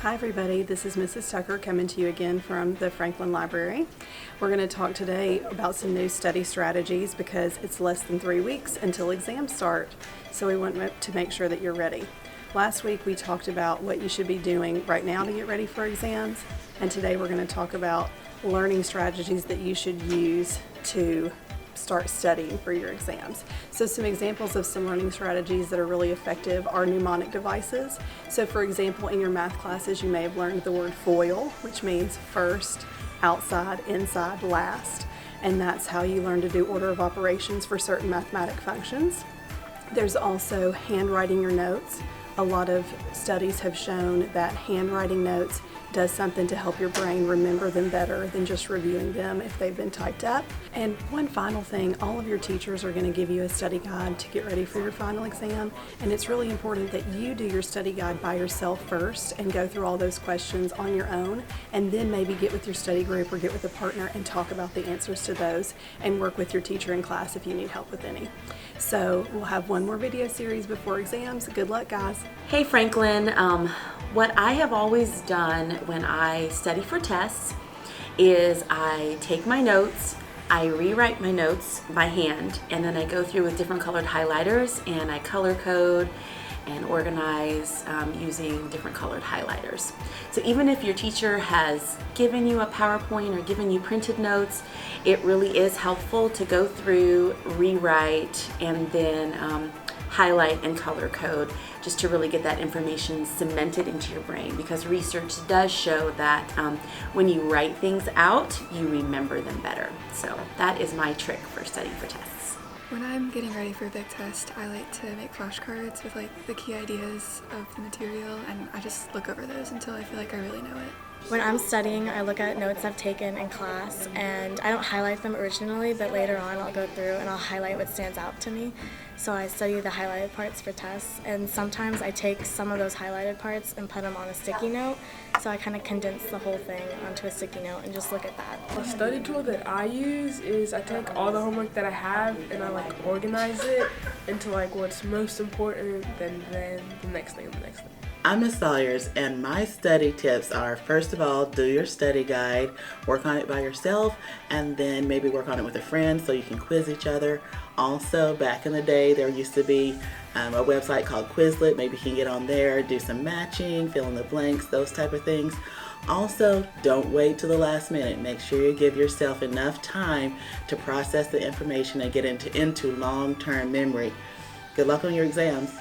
Hi everybody, this is Mrs. Tucker coming to you again from the Franklin Library. We're going to talk today about some new study strategies because it's less than 3 weeks until exams start, so we want to make sure that you're ready. Last week we talked about what you should be doing right now to get ready for exams, and today we're going to talk about learning strategies that you should use to start studying for your exams. So some examples of some learning strategies that are really effective are mnemonic devices. So for example, in your math classes, you may have learned the word FOIL, which means first, outside, inside, last. And that's how you learn to do order of operations for certain mathematic functions. There's also handwriting your notes. A lot of studies have shown that handwriting notes does something to help your brain remember them better than just reviewing them if they've been typed up. And one final thing, all of your teachers are going to give you a study guide to get ready for your final exam, and it's really important that you do your study guide by yourself first and go through all those questions on your own, and then maybe get with your study group or get with a partner and talk about the answers to those and work with your teacher in class if you need help with any. So we'll have one more video series before exams. Good luck, guys. Hey Franklin, what I have always done when I study for tests is I take my notes, I rewrite my notes by hand, and then I go through with different colored highlighters and I color code and organize using different colored highlighters. So even if your teacher has given you a PowerPoint or given you printed notes, it really is helpful to go through, rewrite, and then highlight and color code just to really get that information cemented into your brain, because research does show that when you write things out, you remember them better. So that is my trick for studying for tests. When I'm getting ready for a big test, I like to make flashcards with the key ideas of the material, and I just look over those until I feel like I really know it. When I'm studying, I look at notes I've taken in class, and I don't highlight them originally, but later on I'll go through and I'll highlight what stands out to me. So I study the highlighted parts for tests, and sometimes I take some of those highlighted parts and put them on a sticky note, so I kind of condense the whole thing onto a sticky note and just look at that. A study tool that I use is I take all the homework that I have and I organize it into what's most important, then the next thing and the next thing. I'm Miss Sawyers, and my study tips are, first of all, do your study guide, work on it by yourself, and then maybe work on it with a friend so you can quiz each other. Also, back in the day, there used to be a website called Quizlet. Maybe you can get on there, do some matching, fill in the blanks, those type of things. Also, don't wait till the last minute. Make sure you give yourself enough time to process the information and get into long-term memory. Good luck on your exams.